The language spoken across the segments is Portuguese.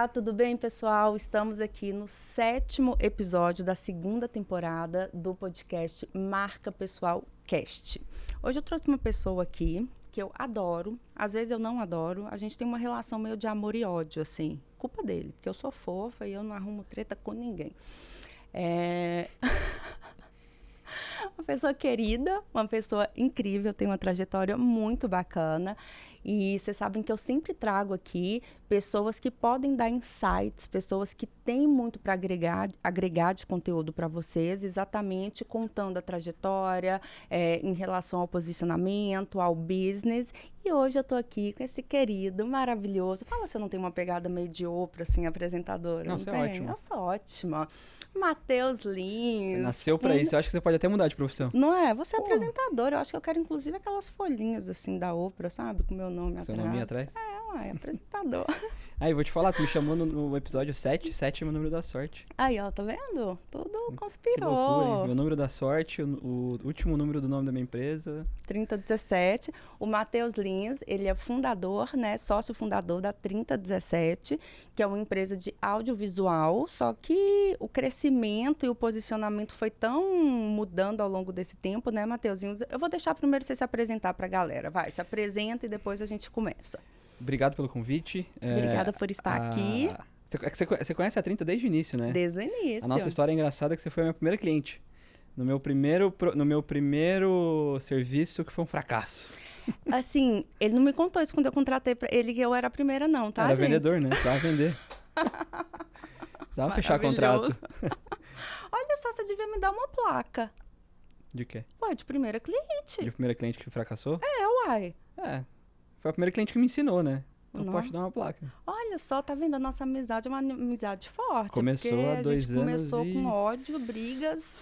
Olá, tudo bem, pessoal? Estamos aqui no 7º episódio da 2ª temporada do podcast Marca Pessoal Cast. Hoje eu trouxe uma pessoa aqui que eu adoro, às vezes eu não adoro, a gente tem uma relação meio de amor e ódio, assim, culpa dele, porque eu sou fofa e eu não arrumo treta com ninguém. Uma pessoa querida, uma pessoa incrível, tem uma trajetória muito bacana. E vocês sabem que eu sempre trago aqui pessoas que podem dar insights, pessoas que têm muito para agregar de conteúdo para vocês, exatamente contando a trajetória, em relação ao posicionamento, ao business. E hoje eu estou aqui com esse querido, maravilhoso. Fala se eu não tenho uma pegada meio de Oprah, assim, apresentadora. Não, você é ótima. Eu sou ótima. Matheus Lins. Você nasceu pra isso. Eu acho que você pode até mudar de profissão. Não é? Você é apresentador. Eu acho que eu quero, inclusive, aquelas folhinhas, assim, da Oprah, sabe? Com o meu nome atrás. Seu nome atrás? Apresentador. Aí, vou te falar, tu me chamou no episódio 7, 7 é meu número da sorte. Aí, ó, tá vendo? Tudo conspirou. Que loucura, hein? Meu número da sorte, o último número do nome da minha empresa. 3017. O Matheus Lins, ele é fundador, né? Sócio fundador da 3017, que é uma empresa de audiovisual, só que o crescimento e o posicionamento foi tão mudando ao longo desse tempo, né, Matheusinho? Eu vou deixar primeiro você se apresentar pra galera. Vai, se apresenta e depois a gente começa. Obrigado pelo convite. Obrigada por estar aqui. Você conhece a 30 desde o início, né? Desde o início. A nossa história é engraçada que você foi a minha primeira cliente. No meu primeiro serviço, que foi um fracasso. Assim, ele não me contou isso quando eu contratei pra ele, que eu era a primeira não, tá, Era gente? vendedor, né? Precisava vender. Precisava fechar contrato. Olha só, você devia me dar uma placa. De quê? Ué, de primeira cliente. De primeira cliente que fracassou? Uai. Foi a primeira cliente que me ensinou, né? Então Não. pode te dar uma placa. Olha só, tá vendo? A nossa amizade é uma amizade forte. Começou porque há 2 a gente anos começou e... com ódio, brigas.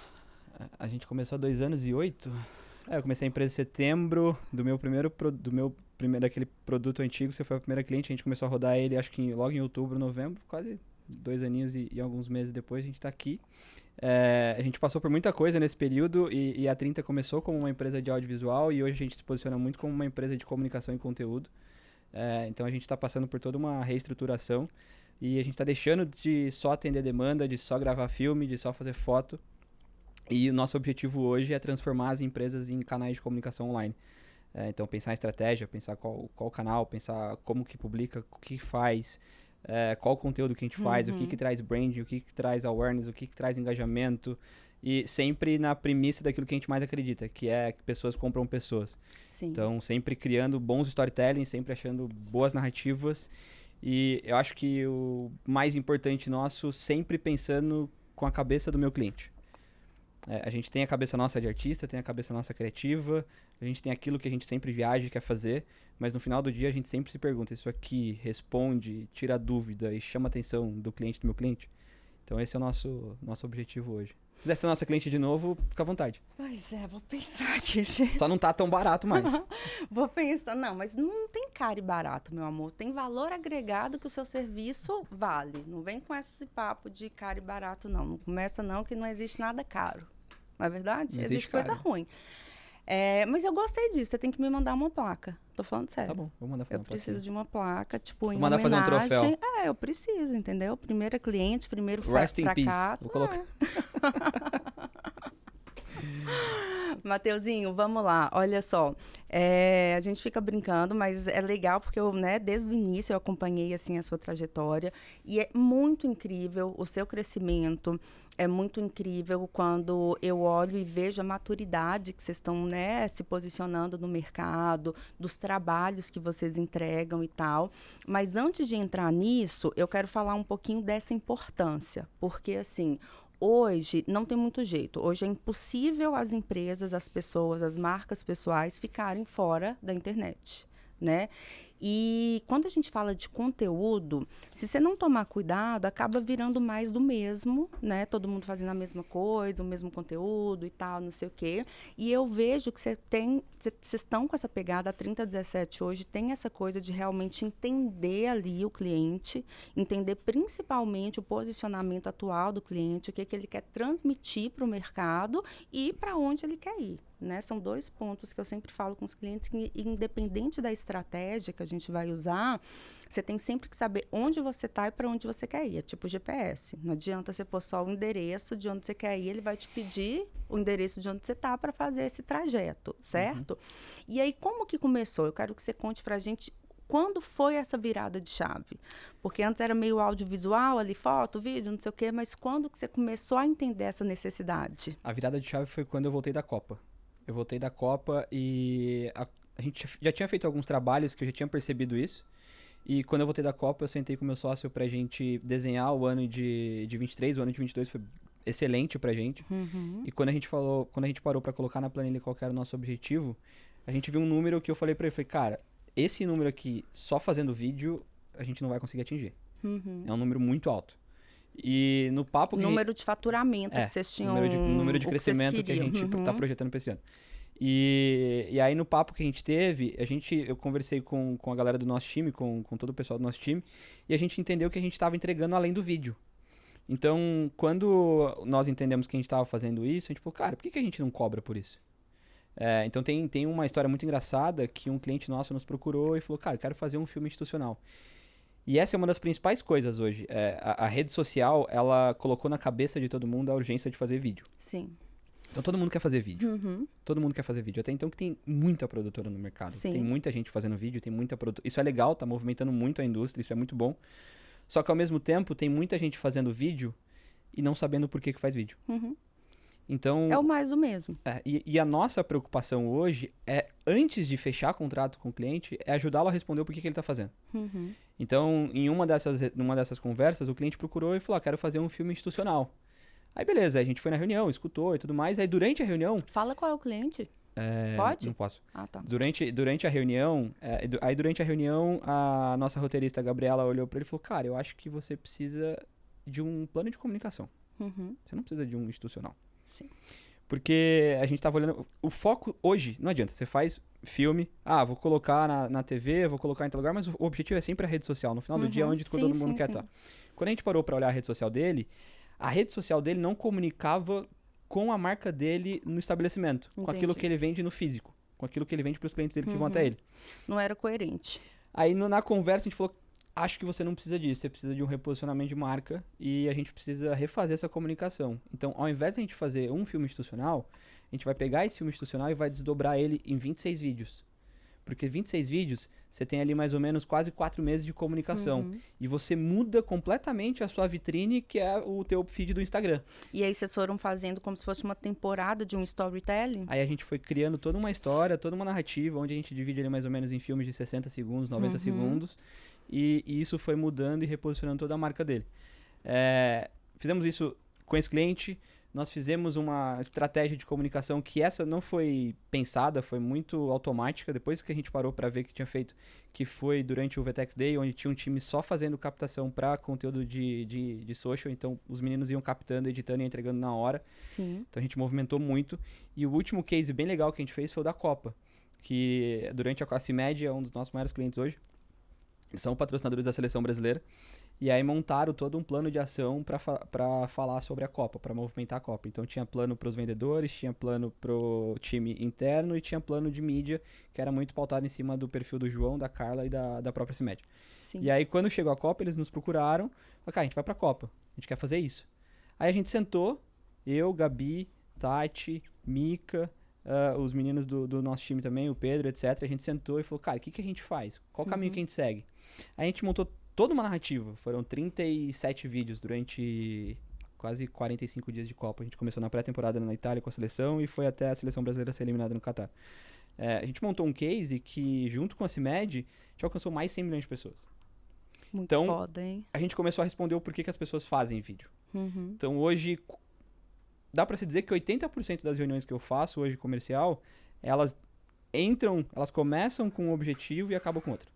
A gente começou há 2 anos e 8. Eu comecei a empresa em setembro daquele produto antigo. Você foi a primeira cliente. A gente começou a rodar ele, acho que logo em outubro, novembro. Quase 2 aninhos e alguns meses depois a gente tá aqui. A gente passou por muita coisa nesse período e a 30 começou como uma empresa de audiovisual e hoje a gente se posiciona muito como uma empresa de comunicação e conteúdo. Então a gente está passando por toda uma reestruturação e a gente está deixando de só atender demanda, de só gravar filme, de só fazer foto. E o nosso objetivo hoje é transformar as empresas em canais de comunicação online. Então pensar em estratégia, pensar qual canal, pensar como que publica, o que faz, qual o conteúdo que a gente faz, o que traz branding, o que traz awareness, o que traz engajamento. E sempre na premissa daquilo que a gente mais acredita, que é que pessoas compram pessoas. Sim. Então, sempre criando bons storytelling, sempre achando boas narrativas. E eu acho que o mais importante nosso, sempre pensando com a cabeça do meu cliente. A gente tem a cabeça nossa de artista, tem a cabeça nossa criativa, a gente tem aquilo que a gente sempre viaja e quer fazer, mas no final do dia a gente sempre se pergunta, isso aqui responde, tira a dúvida e chama a atenção do cliente, do meu cliente? Então esse é o nosso objetivo hoje. Se quiser ser nossa cliente de novo, fica à vontade. Pois é, vou pensar aqui, gente. Só não tá tão barato mais. Vou pensar. Não, mas não tem caro e barato, meu amor. Tem valor agregado que o seu serviço vale. Não vem com esse papo de caro e barato, não. Não começa não, que não existe nada caro. Não é verdade? Não existe caro. coisa ruim. Mas eu gostei disso. Você tem que me mandar uma placa. Tô falando sério. Tá bom, vou mandar fazer Eu uma plaquinha. preciso de uma placa, tipo, Vou em mandar fazer um homenagem. troféu. Eu preciso, entendeu? Primeira cliente, primeiro Rest in fracasso. peace. Vou colocar. Mateuzinho, vamos lá. Olha só, a gente fica brincando, mas é legal porque eu, né, desde o início eu acompanhei assim a sua trajetória e é muito incrível o seu crescimento. É muito incrível quando eu olho e vejo a maturidade que vocês estão, né, se posicionando no mercado, dos trabalhos que vocês entregam e tal. Mas antes de entrar nisso, eu quero falar um pouquinho dessa importância, porque assim, hoje não tem muito jeito. Hoje é impossível as empresas, as pessoas, as marcas pessoais ficarem fora da internet, né? E quando a gente fala de conteúdo, se você não tomar cuidado, acaba virando mais do mesmo, né? Todo mundo fazendo a mesma coisa, o mesmo conteúdo e tal, não sei o quê. E eu vejo que vocês estão com essa pegada, a 3017 hoje tem essa coisa de realmente entender ali o cliente, entender principalmente o posicionamento atual do cliente, o que ele quer transmitir para o mercado e para onde ele quer ir. né? São 2 pontos que eu sempre falo com os clientes, que independente da estratégia que a gente vai usar, você tem sempre que saber onde você está e para onde você quer ir. É tipo GPS. Não adianta você pôr só o endereço de onde você quer ir, ele vai te pedir o endereço de onde você está para fazer esse trajeto, certo? E aí, como que começou? Eu quero que você conte para a gente quando foi essa virada de chave. Porque antes era meio audiovisual, ali, foto, vídeo, não sei o quê, mas quando que você começou a entender essa necessidade? A virada de chave foi quando eu voltei da Copa. Eu voltei da Copa e a gente já tinha feito alguns trabalhos que eu já tinha percebido isso. E quando eu voltei da Copa, eu sentei com meu sócio pra gente desenhar o ano de 23, o ano de 22 foi excelente pra gente. E quando a gente parou pra colocar na planilha qual que era o nosso objetivo, a gente viu um número que eu falei pra ele, cara, esse número aqui, só fazendo vídeo, a gente não vai conseguir atingir. É um número muito alto. E no papo que... Número de faturamento que vocês tinham... Número de crescimento que a gente tá projetando pra esse ano. E aí no papo que a gente teve, eu conversei com a galera do nosso time, com todo o pessoal do nosso time, e a gente entendeu que a gente estava entregando além do vídeo. Então, quando nós entendemos que a gente estava fazendo isso, a gente falou, cara, por que a gente não cobra por isso? Então tem uma história muito engraçada que um cliente nosso nos procurou e falou, cara, eu quero fazer um filme institucional. E essa é uma das principais coisas hoje. A rede social, ela colocou na cabeça de todo mundo a urgência de fazer vídeo. Sim. Então todo mundo quer fazer vídeo. Todo mundo quer fazer vídeo. Até então que tem muita produtora no mercado. Sim. Tem muita gente fazendo vídeo, tem muita produtora. Isso é legal, tá movimentando muito a indústria, isso é muito bom. Só que ao mesmo tempo tem muita gente fazendo vídeo e não sabendo por que faz vídeo. Então, é o mais do mesmo. E a nossa preocupação hoje antes de fechar contrato com o cliente, é ajudá-lo a responder o porquê que ele está fazendo. Então, em uma dessas conversas, o cliente procurou e falou, quero fazer um filme institucional. Aí beleza, a gente foi na reunião, escutou e tudo mais. Aí durante a reunião... Fala qual é o cliente. Pode? Não posso. Ah, tá. Durante a reunião, a nossa roteirista, Gabriela, olhou para ele e falou, cara, eu acho que você precisa de um plano de comunicação. Você não precisa de um institucional. Sim. Porque a gente tava olhando... O foco hoje, não adianta, você faz filme, vou colocar na TV, vou colocar em tal lugar, mas o objetivo é sempre a rede social. No final do dia é onde todo mundo quer estar. Quando a gente parou para olhar a rede social dele não comunicava com a marca dele no estabelecimento. Entendi. Com aquilo que ele vende no físico. Com aquilo que ele vende para os clientes dele que vão até ele. Não era coerente. Aí na conversa a gente falou, acho que você não precisa disso, você precisa de um reposicionamento de marca e a gente precisa refazer essa comunicação. Então, ao invés de a gente fazer um filme institucional, a gente vai pegar esse filme institucional e vai desdobrar ele em 26 vídeos. Porque 26 vídeos, você tem ali mais ou menos quase 4 meses de comunicação. E você muda completamente a sua vitrine, que é o teu feed do Instagram. E aí vocês foram fazendo como se fosse uma temporada de um storytelling? Aí a gente foi criando toda uma história, toda uma narrativa, onde a gente divide ele mais ou menos em filmes de 60 segundos, 90 segundos. E isso foi mudando e reposicionando toda a marca dele. Fizemos isso com esse cliente. Nós fizemos uma estratégia de comunicação que essa não foi pensada, foi muito automática. Depois que a gente parou para ver que tinha feito, que foi durante o VTEX Day, onde tinha um time só fazendo captação para conteúdo de social. Então, os meninos iam captando, editando e entregando na hora. Sim. Então, a gente movimentou muito. E o último case bem legal que a gente fez foi o da Copa, que durante a CIMED é um dos nossos maiores clientes hoje. Eles são patrocinadores da Seleção Brasileira. E aí montaram todo um plano de ação para falar sobre a Copa, para movimentar a Copa. Então tinha plano para os vendedores, tinha plano para o time interno e tinha plano de mídia, que era muito pautado em cima do perfil do João, da Carla e da própria CIMED. Sim. E aí quando chegou a Copa, eles nos procuraram, falaram, cara, a gente vai para a Copa, a gente quer fazer isso. Aí a gente sentou, eu, Gabi, Tati, Mica, os meninos do nosso time também, o Pedro, etc. A gente sentou e falou, cara, o que a gente faz? Qual o caminho que a gente segue? Aí a gente montou toda uma narrativa. Foram 37 vídeos durante quase 45 dias de Copa. A gente começou na pré-temporada na Itália com a seleção e foi até a seleção brasileira ser eliminada no Catar. A gente montou um case que, junto com a CIMED, já alcançou mais de 100 milhões de pessoas. Muito então, foda, hein? A gente começou a responder o porquê que as pessoas fazem vídeo. Então, hoje, dá pra se dizer que 80% das reuniões que eu faço hoje comercial, elas começam com um objetivo e acabam com outro.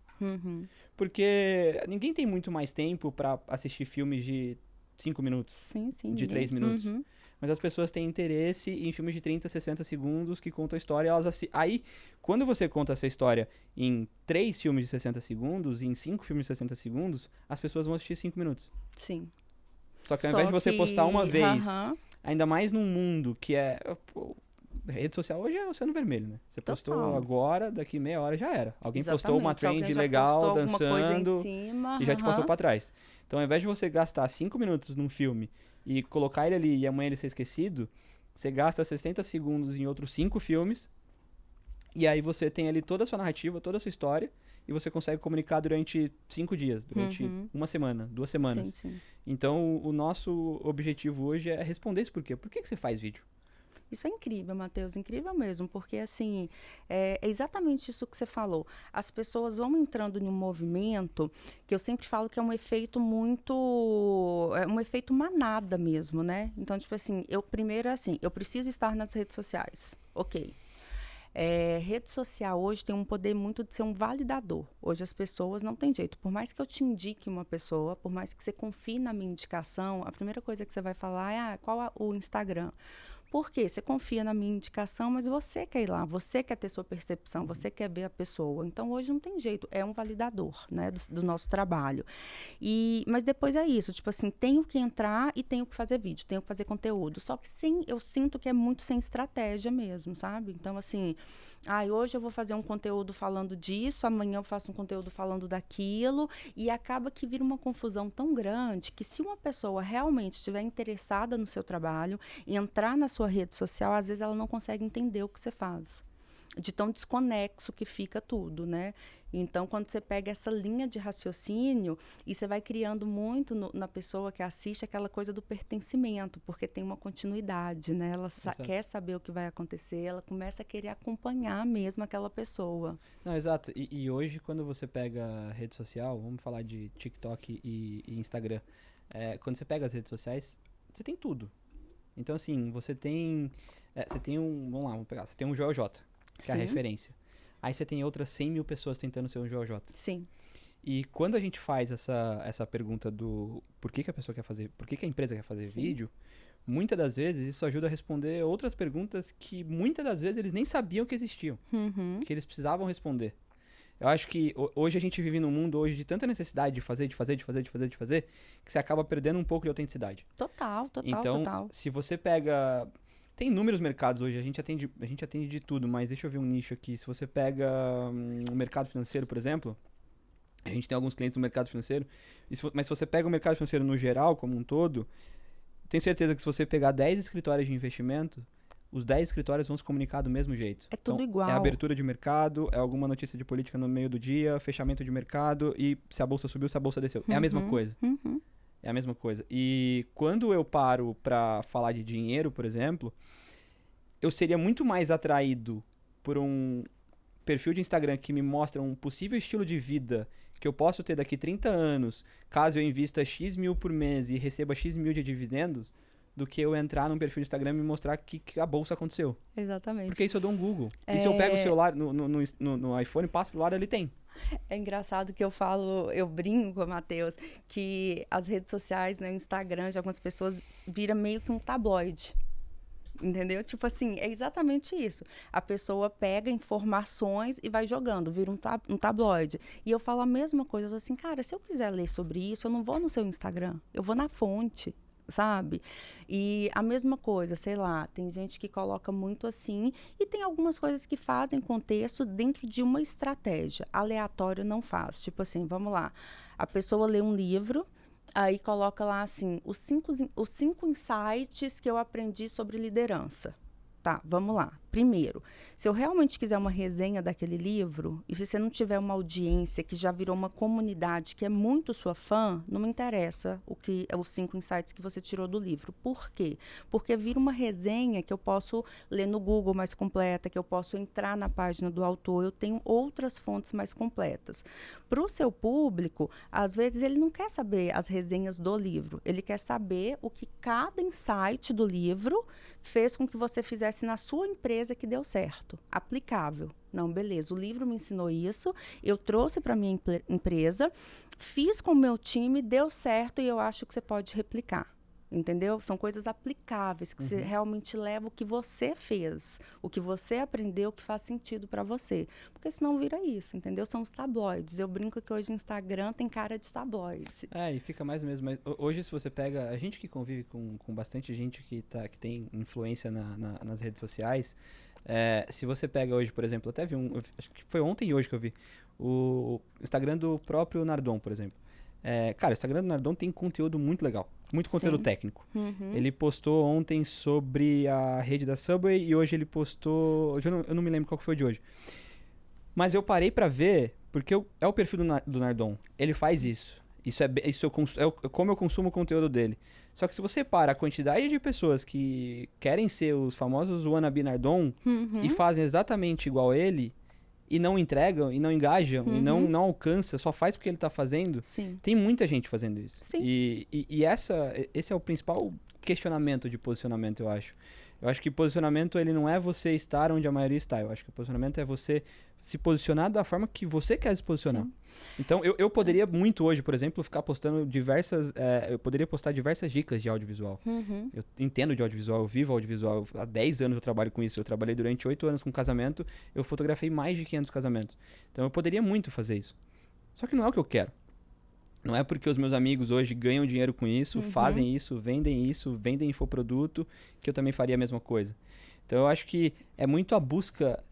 Porque ninguém tem muito mais tempo pra assistir filmes de 5 minutos, de 3 minutos. Mas as pessoas têm interesse em filmes de 30, 60 segundos que contam a história. Aí, quando você conta essa história em 3 filmes de 60 segundos, em 5 filmes de 60 segundos, as pessoas vão assistir 5 minutos. Sim. Só que ao invés de você postar uma vez, ainda mais num mundo que rede social hoje é oceano vermelho, né? Você postou Total. agora, daqui meia hora já era. Alguém postou uma Exatamente. Alguém trend já legal, postou alguma coisa em dançando, cima. e já te passou aham. pra trás. Então, ao invés de você gastar 5 minutos num filme e colocar ele ali e amanhã ele ser esquecido, você gasta 60 segundos em outros 5 filmes, e aí você tem ali toda a sua narrativa, toda a sua história, e você consegue comunicar durante 5 dias, durante Uhum. uma semana, 2 Sim, semanas. sim. Então, o nosso objetivo hoje é responder esse porquê. Por que você faz vídeo? Isso é incrível, Matheus, incrível mesmo, porque assim, é exatamente isso que você falou. As pessoas vão entrando em um movimento que eu sempre falo que é um efeito é um efeito manada mesmo, né? Então, tipo assim, primeiro assim, eu preciso estar nas redes sociais, ok. Rede social hoje tem um poder muito de ser um validador. Hoje as pessoas não tem jeito. Por mais que eu te indique uma pessoa, por mais que você confie na minha indicação, a primeira coisa que você vai falar é qual o Instagram. Por quê? Você confia na minha indicação, mas você quer ir lá, você quer ter sua percepção, você quer ver a pessoa. Então, hoje não tem jeito, é um validador, né, do nosso trabalho. Mas depois é isso, tipo assim, tenho que entrar e tenho que fazer vídeo, tenho que fazer conteúdo. Só que eu sinto que é muito sem estratégia mesmo, sabe? Então, assim, hoje eu vou fazer um conteúdo falando disso, amanhã eu faço um conteúdo falando daquilo, e acaba que vira uma confusão tão grande que se uma pessoa realmente estiver interessada no seu trabalho, entrar na sua rede social, às vezes ela não consegue entender o que você faz. De tão desconexo que fica tudo, né? Então, quando você pega essa linha de raciocínio e você vai criando muito na pessoa que assiste aquela coisa do pertencimento, porque tem uma continuidade, né? Ela quer saber o que vai acontecer, ela começa a querer acompanhar mesmo aquela pessoa. Não, exato. E hoje, quando você pega rede social, vamos falar de TikTok e Instagram, quando você pega as redes sociais, você tem tudo. Então, assim, você tem vamos lá, vamos pegar, você tem um Joel J, que é a Sim. referência. Aí você tem outras 100 mil pessoas tentando ser um Joel J. Sim. E quando a gente faz essa pergunta do por que a pessoa quer fazer, por que a empresa quer fazer Sim. vídeo, muitas das vezes isso ajuda a responder outras perguntas que muitas das vezes eles nem sabiam que existiam, Uhum. que eles precisavam responder. Eu acho que hoje a gente vive num mundo hoje de tanta necessidade de fazer, que você acaba perdendo um pouco de autenticidade. Total. Então, se você pega... Tem inúmeros mercados hoje, a gente atende de tudo, mas deixa eu ver um nicho aqui. Se você pega o mercado financeiro, por exemplo, a gente tem alguns clientes no mercado financeiro, mas se você pega o mercado financeiro no geral, como um todo, tenho certeza que se você pegar 10 escritórios de investimento, os 10 escritórios vão se comunicar do mesmo jeito. É tudo igual. É abertura de mercado, é alguma notícia de política no meio do dia, fechamento de mercado e se a bolsa subiu, se a bolsa desceu. É a mesma coisa. Uhum. É a mesma coisa. E quando eu paro pra falar de dinheiro, por exemplo, eu seria muito mais atraído por um perfil de Instagram que me mostra um possível estilo de vida que eu posso ter daqui 30 anos, caso eu invista X mil por mês e receba X mil de dividendos, do que eu entrar num perfil do Instagram e me mostrar que a bolsa aconteceu. Exatamente. Porque isso eu dou um Google. E se eu pego o celular no iPhone, passo pro lado, ele tem. É engraçado que eu brinco com o Matheus, que as redes sociais, né, o Instagram de algumas pessoas vira meio que um tabloide. Entendeu? Tipo assim, é exatamente isso. A pessoa pega informações e vai jogando, vira um tabloide. E eu falo a mesma coisa, eu falo assim, cara, se eu quiser ler sobre isso, eu não vou no seu Instagram, eu vou na fonte, sabe? E a mesma coisa, sei lá, tem gente que coloca muito assim, e tem algumas coisas que fazem contexto dentro de uma estratégia. Aleatório não faz. Tipo assim, vamos lá, a pessoa lê um livro, aí coloca lá assim, os cinco insights que eu aprendi sobre liderança. Tá, vamos lá. Primeiro, se eu realmente quiser uma resenha daquele livro, e se você não tiver uma audiência que já virou uma comunidade que é muito sua fã, não me interessa os 5 insights que você tirou do livro. Por quê? Porque vira uma resenha que eu posso ler no Google mais completa, que eu posso entrar na página do autor, eu tenho outras fontes mais completas. Para o seu público, às vezes ele não quer saber as resenhas do livro, ele quer saber o que cada insight do livro fez com que você fizesse na sua empresa que deu certo, aplicável. Não, beleza, o livro me ensinou isso, eu trouxe para minha empresa, fiz com o meu time, deu certo e eu acho que você pode replicar. entendeu? São coisas aplicáveis, que você realmente leva o que você fez, o que você aprendeu, que faz sentido para você. Porque senão vira isso, entendeu? São os tabloides. Eu brinco que hoje o Instagram tem cara de tabloide. E fica mais mesmo. Mas hoje, se você pega... A gente que convive com bastante gente que tem influência nas redes sociais, se você pega hoje, por exemplo, até vi acho que foi ontem e hoje que eu vi, o Instagram do próprio Nardon, por exemplo. Cara, o Instagram do Nardon tem conteúdo muito legal. Muito conteúdo técnico. Ele postou ontem sobre a rede da Subway e hoje ele postou... Eu não me lembro qual que foi de hoje. Mas eu parei pra ver, porque é o perfil do Nardon. Ele faz isso. Como eu consumo o conteúdo dele. Só que se você para a quantidade de pessoas que querem ser os famosos wannabe Nardon e fazem exatamente igual ele... E não entregam, e não engajam, e não alcança, só faz porque ele tá fazendo. Sim. Tem muita gente fazendo isso. Sim. E esse é o principal questionamento de posicionamento, eu acho. Eu acho que posicionamento, ele não é você estar onde a maioria está. Eu acho que posicionamento é você se posicionar da forma que você quer se posicionar. Sim. Então, eu poderia muito hoje, por exemplo, ficar postando eu poderia postar diversas dicas de audiovisual. Eu entendo de audiovisual, eu vivo audiovisual. Há 10 anos eu trabalho com isso. Eu trabalhei durante 8 anos com casamento. Eu fotografei mais de 500 casamentos. Então, eu poderia muito fazer isso. Só que não é o que eu quero. Não é porque os meus amigos hoje ganham dinheiro com isso, fazem isso, vendem infoproduto, que eu também faria a mesma coisa. Então, eu acho que é muito a busca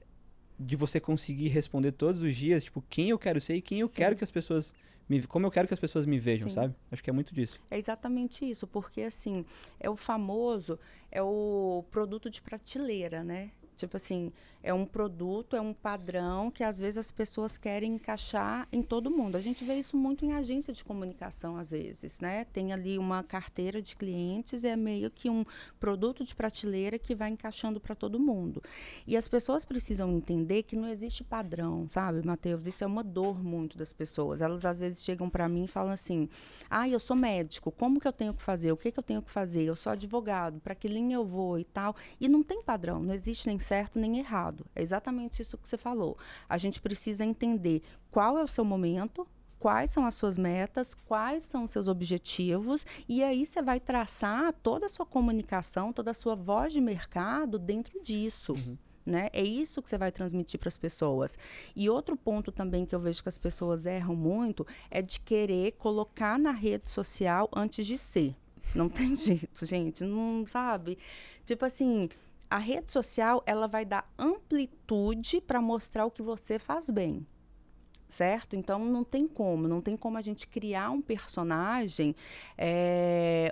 de você conseguir responder todos os dias, tipo, quem eu quero ser e quem eu quero que as pessoas como eu quero que as pessoas me vejam, sabe? Acho que é muito disso. É exatamente isso, porque assim, é o produto de prateleira, né? Tipo assim, é um produto, é um padrão que às vezes as pessoas querem encaixar em todo mundo. A gente vê isso muito em agência de comunicação, às vezes, né? Tem ali uma carteira de clientes, é meio que um produto de prateleira que vai encaixando para todo mundo. E as pessoas precisam entender que não existe padrão, sabe, Matheus? Isso é uma dor muito das pessoas. Elas às vezes chegam para mim e falam assim, eu sou médico, como que eu tenho que fazer? O que eu tenho que fazer? Eu sou advogado, para que linha eu vou e tal? E não tem padrão, não existe nem certo nem errado. É exatamente isso que você falou. A gente precisa entender qual é o seu momento, quais são as suas metas, quais são os seus objetivos, e aí você vai traçar toda a sua comunicação, toda a sua voz de mercado dentro disso. Né? É isso que você vai transmitir para as pessoas. E outro ponto também que eu vejo que as pessoas erram muito é de querer colocar na rede social antes de ser. Não tem jeito, gente. Não sabe? Tipo assim... A rede social, ela vai dar amplitude para mostrar o que você faz bem, certo? Então, não tem como a gente criar um personagem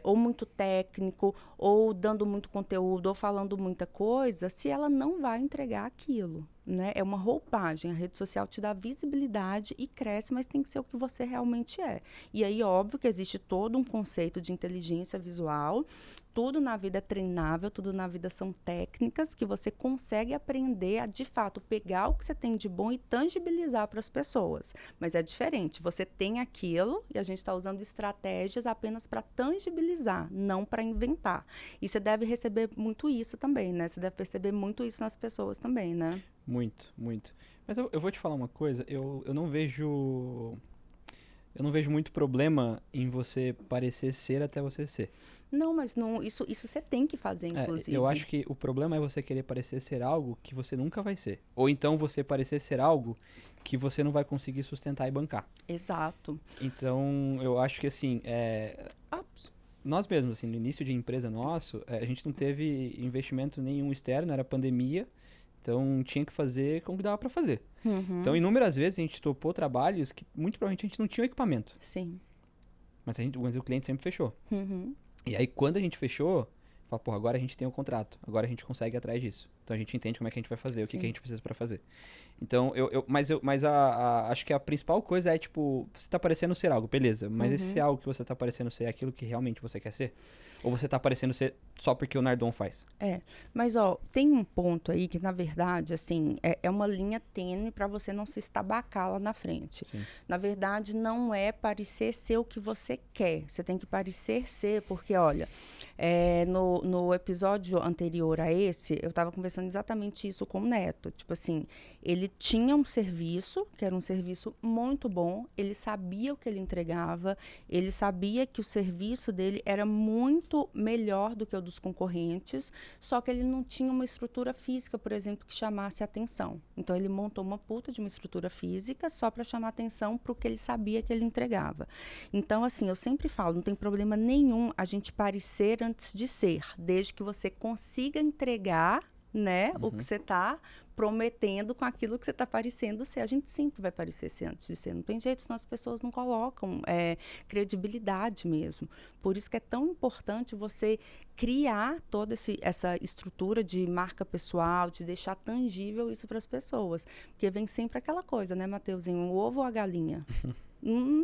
ou muito técnico, ou dando muito conteúdo, ou falando muita coisa, se ela não vai entregar aquilo, né? É uma roupagem. A rede social te dá visibilidade e cresce, mas tem que ser o que você realmente é. E aí, óbvio que existe todo um conceito de inteligência visual. Tudo na vida é treinável, tudo na vida são técnicas que você consegue aprender a, de fato, pegar o que você tem de bom e tangibilizar para as pessoas. Mas é diferente. Você tem aquilo e a gente está usando estratégias apenas para tangibilizar, não para inventar. E você deve receber muito isso também, né? Você deve perceber muito isso nas pessoas também, né? Muito, muito. Mas eu vou te falar uma coisa, eu não vejo muito problema em você parecer ser até você ser. Não, mas não, isso você tem que fazer, inclusive. Eu acho que o problema é você querer parecer ser algo que você nunca vai ser. Ou então você parecer ser algo que você não vai conseguir sustentar e bancar. Exato. Então, eu acho que assim, nós mesmos, assim, no início de empresa nosso, a gente não teve investimento nenhum externo, era pandemia. Então, tinha que fazer como que dava pra fazer. Então, inúmeras vezes a gente topou trabalhos que muito provavelmente a gente não tinha o equipamento. Sim. Mas o cliente sempre fechou. E aí, quando a gente fechou, fala, agora a gente tem o contrato. Agora a gente consegue ir atrás disso. Então, a gente entende como é que a gente vai fazer, o que a gente precisa pra fazer. Então, acho que a principal coisa é, tipo, você tá parecendo ser algo, beleza. Mas esse algo que você tá parecendo ser é aquilo que realmente você quer ser? Ou você tá parecendo ser só porque o Nardon faz? Mas tem um ponto aí que, na verdade, assim, é uma linha tênue para você não se estabacar lá na frente. Sim. Na verdade, não é parecer ser o que você quer. Você tem que parecer ser, porque, olha, no episódio anterior a esse, eu estava conversando passando exatamente isso com o Neto. Tipo assim, ele tinha um serviço, que era um serviço muito bom, ele sabia o que ele entregava, ele sabia que o serviço dele era muito melhor do que o dos concorrentes, só que ele não tinha uma estrutura física, por exemplo, que chamasse atenção. Então, ele montou uma puta de uma estrutura física só para chamar atenção para o que ele sabia que ele entregava. Então, assim, eu sempre falo, não tem problema nenhum a gente parecer antes de ser, desde que você consiga entregar, né, o que você está prometendo com aquilo que você está parecendo ser. A gente sempre vai parecer ser antes de ser. Não tem jeito, senão as pessoas não colocam credibilidade mesmo. Por isso que é tão importante você criar toda essa estrutura de marca pessoal, de deixar tangível isso para as pessoas. Porque vem sempre aquela coisa, né, Mateuzinho? O ovo ou a galinha?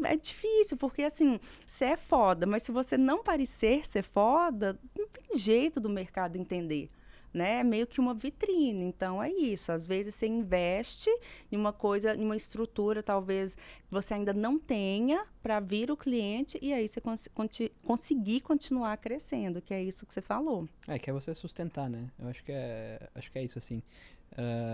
É difícil, porque assim, você é foda, mas se você não parecer ser foda, não tem jeito do mercado entender. Né? É meio que uma vitrine, então é isso. Às vezes você investe em uma coisa, em uma estrutura talvez que você ainda não tenha para vir o cliente e aí você conseguir continuar crescendo, que é isso que você falou. Que é você sustentar, né? Eu acho que é isso, assim.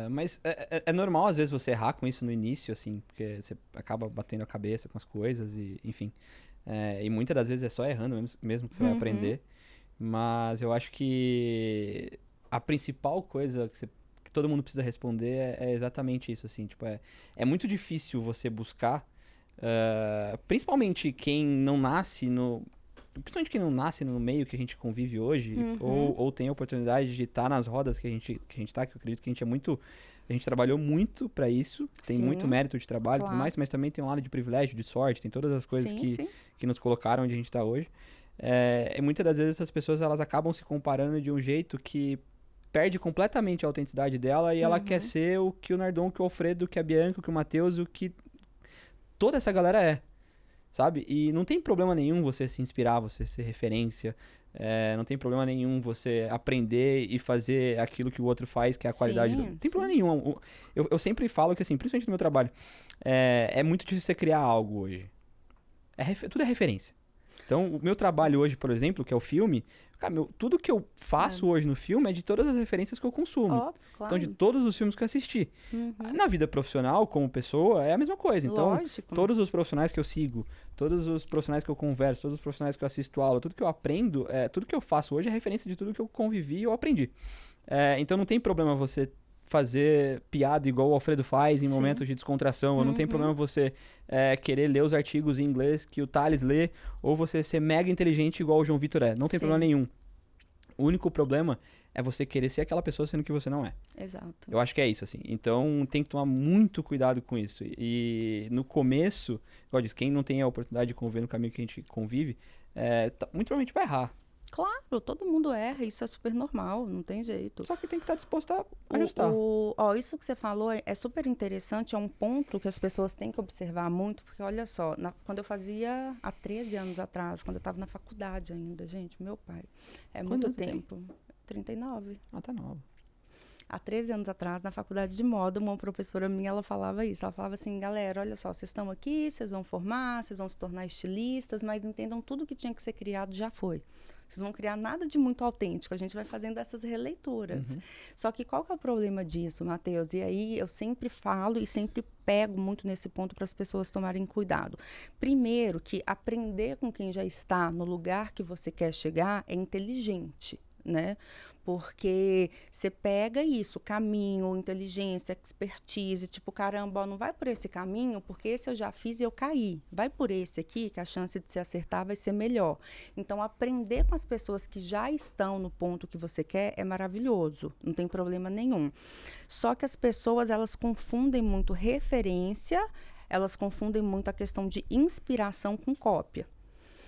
Mas é normal, às vezes, você errar com isso no início, assim, porque você acaba batendo a cabeça com as coisas e, enfim. E muitas das vezes é só errando mesmo que você vai aprender. Mas eu acho que a principal coisa que todo mundo precisa responder é exatamente isso, assim, tipo, é muito difícil você buscar, principalmente quem não nasce principalmente quem não nasce no meio que a gente convive hoje, ou tem a oportunidade de estar nas rodas que a gente tá, que eu acredito que a gente trabalhou muito para isso, tem muito mérito de trabalho e tudo mais, mas também tem um lado de privilégio, de sorte, tem todas as coisas que nos colocaram onde a gente tá hoje. E muitas das vezes essas pessoas elas acabam se comparando de um jeito que perde completamente a autenticidade dela e ela quer ser o que o Nardon, que o Alfredo, que a Bianca, que o Matheus, o que toda essa galera é, sabe? E não tem problema nenhum você se inspirar, você ser referência, não tem problema nenhum você aprender e fazer aquilo que o outro faz, que é a qualidade do... Não tem problema nenhum. Eu sempre falo que, assim, principalmente no meu trabalho, é muito difícil você criar algo hoje. Tudo é referência. Então, o meu trabalho hoje, por exemplo, que é o filme, cara, tudo que eu faço hoje no filme é de todas as referências que eu consumo. Óbvio, claro. Então, de todos os filmes que eu assisti. Na vida profissional, como pessoa, é a mesma coisa. Então, todos os profissionais que eu sigo, todos os profissionais que eu converso, todos os profissionais que eu assisto aula, tudo que eu aprendo, tudo que eu faço hoje é referência de tudo que eu convivi e eu aprendi. Então, não tem problema você fazer piada igual o Alfredo faz em momentos de descontração. Não tem problema você querer ler os artigos em inglês que o Thales lê, ou você ser mega inteligente igual o João Vitor é. Não tem problema nenhum. O único problema é você querer ser aquela pessoa sendo que você não é. Exato. Eu acho que é isso, assim. Então, tem que tomar muito cuidado com isso. E no começo, igual eu disse, quem não tem a oportunidade de conviver no caminho que a gente convive, muito provavelmente vai errar. Claro, todo mundo erra, isso é super normal, não tem jeito. Só que tem que estar disposto a ajustar. Isso que você falou é super interessante, é um ponto que as pessoas têm que observar muito, porque olha só, quando eu fazia há 13 anos atrás, quando eu estava na faculdade ainda, gente, meu pai, muito tempo. 39. Tá nova. Há 13 anos atrás, na faculdade de moda, uma professora minha, ela falava isso. Ela falava assim, galera, olha só, vocês estão aqui, vocês vão formar, vocês vão se tornar estilistas, mas entendam tudo que tinha que ser criado já foi. Vocês vão criar nada de muito autêntico, a gente vai fazendo essas releituras. Só que qual que é o problema disso, Matheus? E aí eu sempre falo e sempre pego muito nesse ponto para as pessoas tomarem cuidado. Primeiro, que aprender com quem já está no lugar que você quer chegar é inteligente, né? Porque você pega isso, caminho, inteligência, expertise, tipo, caramba, não vai por esse caminho, porque esse eu já fiz e eu caí. Vai por esse aqui, que a chance de se acertar vai ser melhor. Então, aprender com as pessoas que já estão no ponto que você quer é maravilhoso, não tem problema nenhum. Só que as pessoas, elas confundem muito referência, elas confundem muito a questão de inspiração com cópia.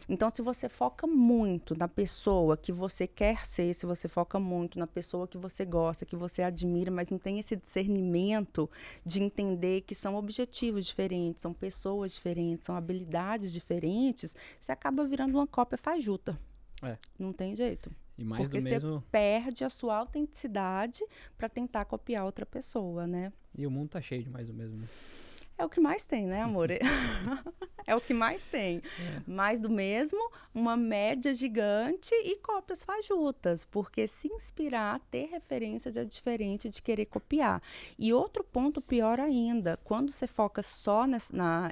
Então, se você foca muito na pessoa que você quer ser, se você foca muito na pessoa que você gosta, que você admira, mas não tem esse discernimento de entender que são objetivos diferentes, são pessoas diferentes, são habilidades diferentes, você acaba virando uma cópia fajuta. Não tem jeito. E mais porque do mesmo... você perde a sua autenticidade para tentar copiar outra pessoa, né? E o mundo tá cheio de mais do mesmo. É o que mais tem, né, amor? É o que mais tem. Mais do mesmo, uma média gigante e cópias fajutas. Porque se inspirar, ter referências é diferente de querer copiar. E outro ponto pior ainda, quando você foca só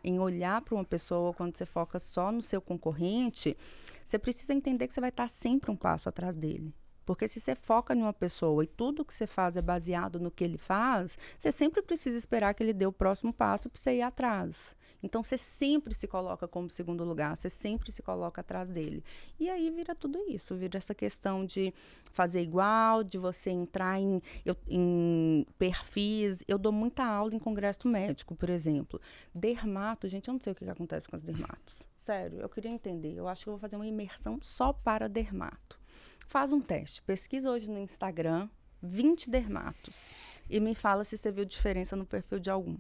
em olhar para uma pessoa, quando você foca só no seu concorrente, você precisa entender que você vai estar sempre um passo atrás dele. Porque se você foca em uma pessoa e tudo que você faz é baseado no que ele faz, você sempre precisa esperar que ele dê o próximo passo para você ir atrás. Então, você sempre se coloca como segundo lugar, você sempre se coloca atrás dele. E aí vira tudo isso, vira essa questão de fazer igual, de você entrar em perfis. Eu dou muita aula em congresso médico, por exemplo. Dermato, gente, eu não sei o que acontece com as dermatos. Sério, eu queria entender. Eu acho que eu vou fazer uma imersão só para dermato. Faz um teste, pesquisa hoje no Instagram 20 dermatos e me fala se você viu diferença no perfil de algum.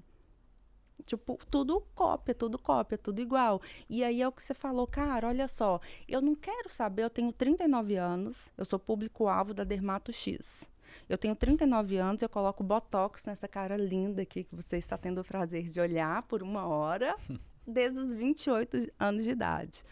Tipo, tudo cópia, tudo igual. E aí é o que você falou, cara, olha só, eu não quero saber, eu tenho 39 anos, eu sou público-alvo da Dermato X. Eu tenho 39 anos, eu coloco botox nessa cara linda aqui que você está tendo o prazer de olhar por 1 hora, desde os 28 anos de idade.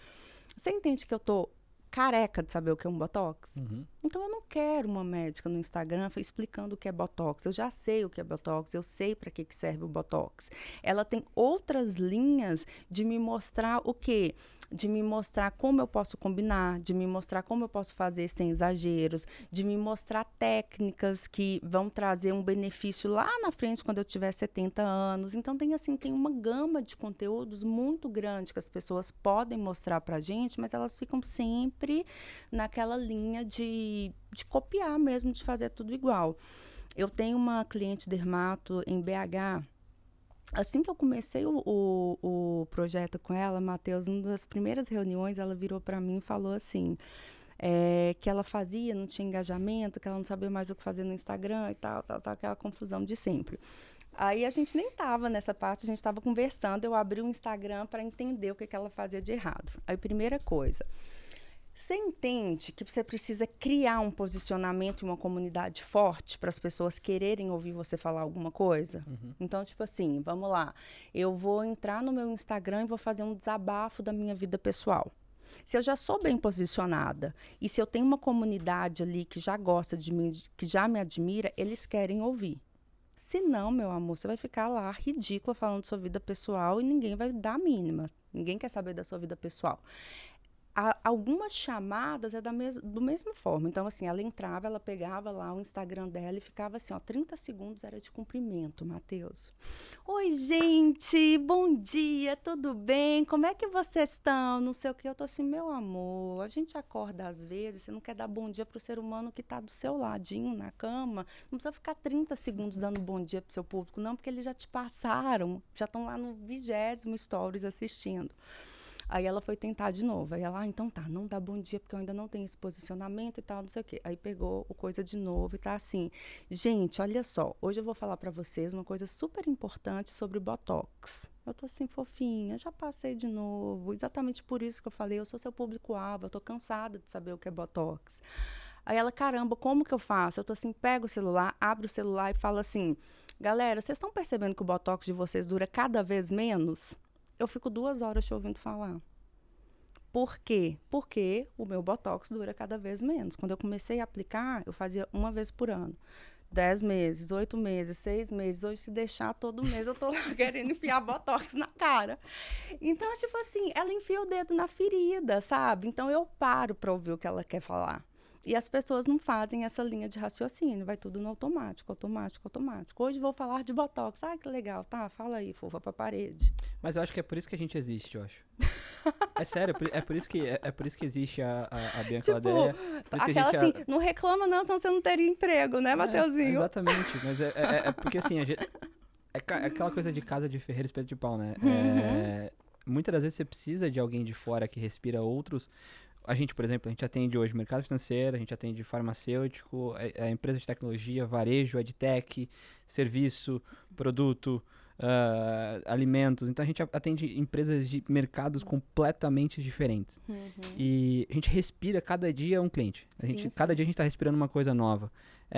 Você entende que eu tô careca de saber o que é um botox? Uhum. Então, eu não quero uma médica no Instagram explicando o que é botox. Eu já sei o que é botox, eu sei para que serve o botox. Ela tem outras linhas de me mostrar o quê? De me mostrar como eu posso combinar, de me mostrar como eu posso fazer sem exageros, de me mostrar técnicas que vão trazer um benefício lá na frente quando eu tiver 70 anos. Então, tem uma gama de conteúdos muito grande que as pessoas podem mostrar pra gente, mas elas ficam sempre naquela linha de copiar mesmo, de fazer tudo igual. Eu tenho uma cliente dermato em BH. Assim que eu comecei o projeto com ela, Matheus, numa das primeiras reuniões, ela virou para mim e falou assim, que ela fazia, não tinha engajamento, que ela não sabia mais o que fazer no Instagram e tal, aquela confusão de sempre. Aí a gente nem estava nessa parte, a gente estava conversando, eu abri o Instagram para entender o que ela fazia de errado. Aí, primeira coisa, você entende que você precisa criar um posicionamento e uma comunidade forte para as pessoas quererem ouvir você falar alguma coisa? Uhum. Então, tipo assim, vamos lá. Eu vou entrar no meu Instagram e vou fazer um desabafo da minha vida pessoal. Se eu já sou bem posicionada e se eu tenho uma comunidade ali que já gosta de mim, que já me admira, eles querem ouvir. Se não, meu amor, você vai ficar lá ridícula falando de sua vida pessoal e ninguém vai dar a mínima. Ninguém quer saber da sua vida pessoal. Algumas chamadas é do mesma forma. Então, assim, ela entrava, ela pegava lá o Instagram dela e ficava assim, 30 segundos era de cumprimento, Matheus. Oi, gente, bom dia, tudo bem? Como é que vocês estão? Não sei o que. Eu tô assim, meu amor, a gente acorda às vezes, você não quer dar bom dia pro ser humano que tá do seu ladinho na cama. Não precisa ficar 30 segundos dando bom dia pro seu público, não, porque eles já te passaram, já estão lá no 20º stories assistindo. Aí ela foi tentar de novo. Aí ela, então tá, não dá bom dia porque eu ainda não tenho esse posicionamento e tal, não sei o quê. Aí pegou o coisa de novo e tá assim. Gente, olha só, hoje eu vou falar pra vocês uma coisa super importante sobre Botox. Eu tô assim, fofinha, já passei de novo. Exatamente por isso que eu falei, eu sou seu público-alvo, eu tô cansada de saber o que é Botox. Aí ela, caramba, como que eu faço? Eu tô assim, pego o celular, abro o celular e falo assim, galera, vocês estão percebendo que o Botox de vocês dura cada vez menos? Eu fico 2 horas te ouvindo falar. Por quê? Porque o meu Botox dura cada vez menos. Quando eu comecei a aplicar, eu fazia 1 vez por ano. 10 meses, 8 meses, 6 meses. Hoje, se deixar todo mês, eu tô lá querendo enfiar Botox na cara. Então, tipo assim, ela enfia o dedo na ferida, sabe? Então, eu paro pra ouvir o que ela quer falar. E as pessoas não fazem essa linha de raciocínio, vai tudo no automático. Hoje vou falar de Botox. Ah, que legal, tá? Fala aí, fofa, pra parede. Mas eu acho que é por isso que a gente existe, eu acho. É sério, é por isso que existe a Bianca Ladeia. Aquela assim, não reclama não, senão você não teria emprego, né, Mateuzinho? Exatamente, mas é porque assim, é aquela coisa de casa de ferreiro, espeto de pau, né? Muitas das vezes você precisa de alguém de fora que respira outros. A gente, por exemplo, a gente atende hoje mercado financeiro, a gente atende farmacêutico, empresa de tecnologia, varejo, edtech, serviço, produto, alimentos. Então, a gente atende empresas de mercados completamente diferentes. E a gente respira cada dia um cliente. Cada dia a gente está respirando uma coisa nova.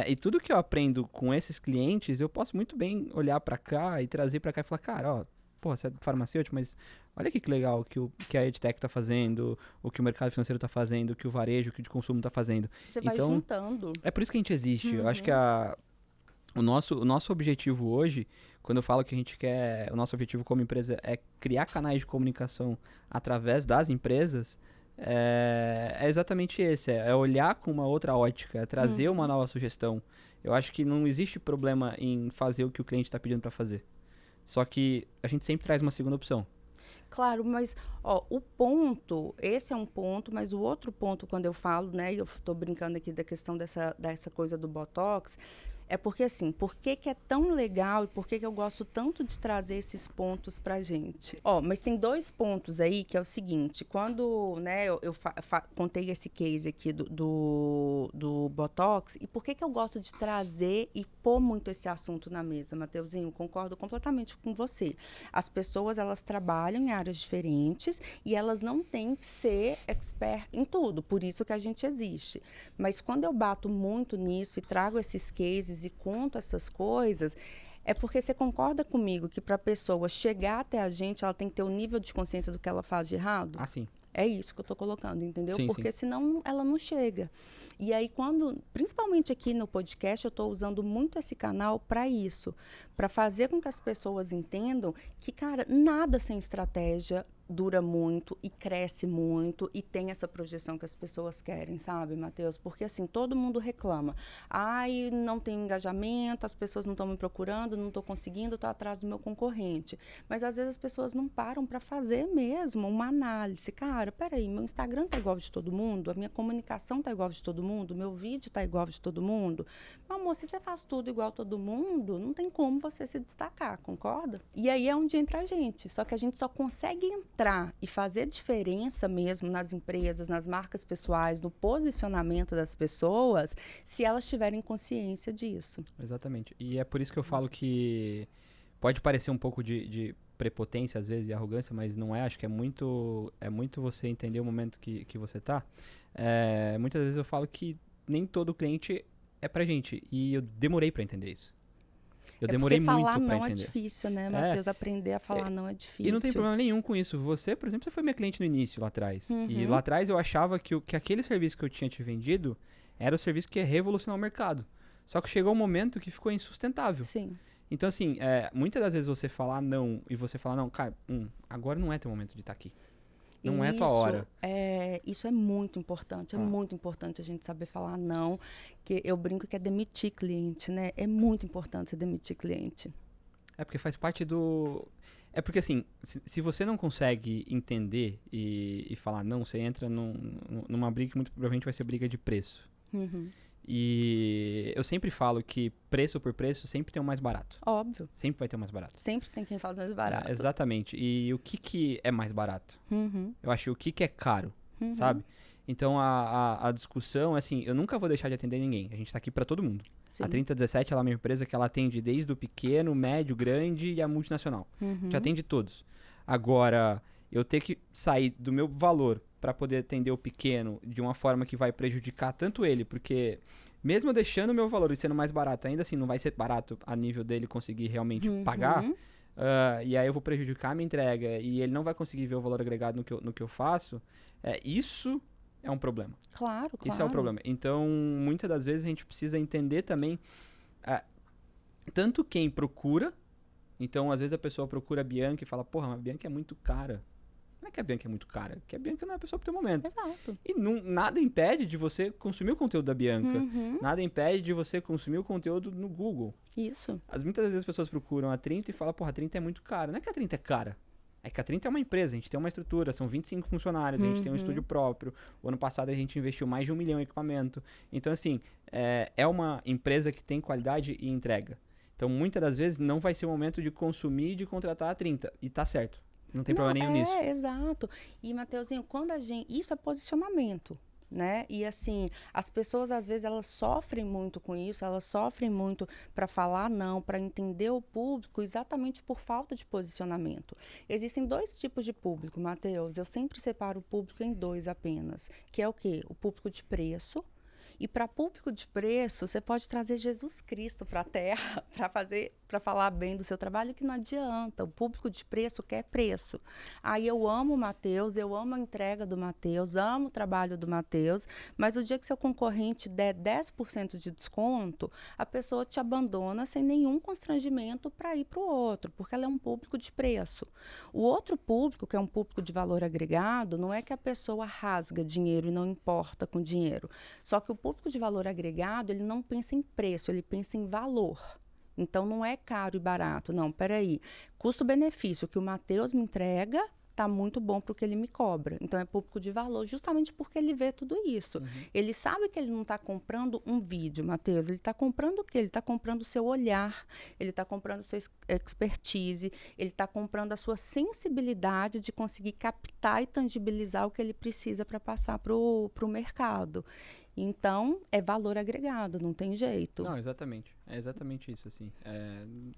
E tudo que eu aprendo com esses clientes, eu posso muito bem olhar para cá e trazer para cá e falar, cara, ó, pô, você é farmacêutico, mas olha aqui que legal que a EdTech tá fazendo, o que o mercado financeiro tá fazendo, o que o varejo, o que o de consumo tá fazendo. Você vai Então, juntando. é por isso que a gente existe. Eu acho que Uhum. o nosso objetivo hoje, quando eu falo que a gente quer, o nosso objetivo como empresa é criar canais de comunicação através das empresas, é exatamente esse, é olhar com uma outra ótica, é trazer uma nova sugestão. Eu acho que não existe problema em fazer o que o cliente está pedindo para fazer. Só que a gente sempre traz uma segunda opção. Claro, mas ó, o ponto, esse é um ponto, mas o outro ponto, quando eu falo, né, e eu estou brincando aqui da questão dessa coisa do Botox, é porque assim, por que que é tão legal e por que que eu gosto tanto de trazer esses pontos pra gente? Ó, mas tem dois pontos aí que é o seguinte, quando, né, eu contei esse case aqui do Botox, e por que que eu gosto de trazer e pôr muito esse assunto na mesa, Mateuzinho? Concordo completamente com você. As pessoas, elas trabalham em áreas diferentes e elas não têm que ser expert em tudo, por isso que a gente existe. Mas quando eu bato muito nisso e trago esses cases e conto essas coisas, é porque você concorda comigo que para a pessoa chegar até a gente, ela tem que ter o nível de consciência do que ela faz de errado? Ah, sim. É isso que eu estou colocando, entendeu? Sim, Porque sim. senão ela não chega. E aí, principalmente aqui no podcast, eu estou usando muito esse canal para isso, para fazer com que as pessoas entendam que, cara, nada sem estratégia dura muito e cresce muito e tem essa projeção que as pessoas querem, sabe, Matheus? Porque assim, todo mundo reclama. Ai, não tem engajamento, as pessoas não estão me procurando, não estou conseguindo, estou atrás do meu concorrente. Mas às vezes as pessoas não param para fazer mesmo uma análise. Cara, peraí, meu Instagram tá igual de todo mundo, a minha comunicação tá igual de todo mundo, o meu vídeo tá igual de todo mundo. Meu amor, se você faz tudo igual a todo mundo, não tem como você se destacar, concorda? E aí é onde entra a gente. Só que a gente só consegue entrar e fazer diferença mesmo nas empresas, nas marcas pessoais, no posicionamento das pessoas, se elas tiverem consciência disso. Exatamente. E é por isso que eu falo que pode parecer um pouco de prepotência às vezes e arrogância, mas não é. Acho que é muito você entender o momento que você tá. Muitas vezes eu falo que nem todo cliente é pra gente. E eu demorei pra entender isso. Eu demorei porque falar muito pra não é entender. difícil, né, É, Matheus? Aprender a falar não é difícil. e não tem problema nenhum com isso. Você, por exemplo, você foi minha cliente no início, lá atrás. E Uhum. lá atrás eu achava que aquele serviço que eu tinha te vendido era o serviço que ia revolucionar o mercado. Só que chegou um momento que ficou insustentável. Sim. Então, assim, muitas das vezes você falar não e você falar, não, cara, agora não é teu momento de estar aqui. Não é tua hora. Isso é muito importante. É muito importante a gente saber falar não. Que eu brinco que é demitir cliente, né? É muito importante você demitir cliente. É porque faz parte do... É porque, assim, se você não consegue entender e falar não, você entra numa briga que muito provavelmente vai ser briga de preço. Uhum. E eu sempre falo que preço por preço sempre tem o mais barato. Óbvio. Sempre vai ter o mais barato. Sempre tem quem faz mais barato. Exatamente. E o que é mais barato? Uhum. Eu acho o que é caro, Uhum. sabe? Então a discussão, assim, eu nunca vou deixar de atender ninguém. A gente tá aqui pra todo mundo. Sim. A 3017 ela é uma empresa que ela atende desde o pequeno, médio, grande e a multinacional. Uhum. A gente atende todos. Agora, eu ter que sair do meu valor para poder atender o pequeno de uma forma que vai prejudicar tanto ele, porque mesmo eu deixando o meu valor e sendo mais barato, ainda assim não vai ser barato a nível dele conseguir realmente pagar, e aí eu vou prejudicar a minha entrega e ele não vai conseguir ver o valor agregado no que eu faço, isso é um problema. Claro, claro. Isso é o problema. Então, muitas das vezes a gente precisa entender também tanto quem procura. Então, às vezes a pessoa procura a Bianca e fala, porra, mas a Bianca é muito cara. Não é que a Bianca é muito cara, que a Bianca não é a pessoa pro teu momento. Exato. E nada impede de você consumir o conteúdo da Bianca. Uhum. Nada impede de você consumir o conteúdo no Google. Isso. Muitas vezes as pessoas procuram a 30 e falam, porra, a 30 é muito cara. Não é que a 30 é cara. É que a 30 é uma empresa, a gente tem uma estrutura, são 25 funcionários, a gente tem um estúdio próprio. O ano passado a gente investiu mais de 1 milhão em equipamento. Então, assim, é uma empresa que tem qualidade e entrega. Então, muitas das vezes não vai ser o momento de consumir e de contratar a 30. E tá certo. Não tem problema nenhum nisso. Exato. E, Mateuzinho, isso é posicionamento, né? E assim, as pessoas às vezes elas sofrem muito com isso, elas sofrem muito para falar não, para entender o público, exatamente por falta de posicionamento. Existem dois tipos de público, Mateus. Eu sempre separo o público em dois apenas, que é o quê? O público de preço E para público de preço, você pode trazer Jesus Cristo para a Terra para falar bem do seu trabalho, que não adianta. O público de preço quer preço. Aí eu amo o Matheus, eu amo a entrega do Matheus, amo o trabalho do Matheus, mas o dia que seu concorrente der 10% de desconto, a pessoa te abandona sem nenhum constrangimento para ir para o outro, porque ela é um público de preço. O outro público, que é um público de valor agregado, não é que a pessoa rasga dinheiro e não importa com dinheiro. Só que o público de valor agregado, ele não pensa em preço, ele pensa em valor. Então, não é caro e barato. Não, peraí. Custo-benefício que o Matheus me entrega está muito bom para o que ele me cobra. Então, é público de valor justamente porque ele vê tudo isso. Uhum. Ele sabe que ele não está comprando um vídeo, Matheus. Ele está comprando o quê? Ele está comprando o seu olhar, ele está comprando a sua expertise, ele está comprando a sua sensibilidade de conseguir captar e tangibilizar o que ele precisa para passar para o mercado. Então, é valor agregado, não tem jeito. Não, exatamente. É exatamente isso, assim.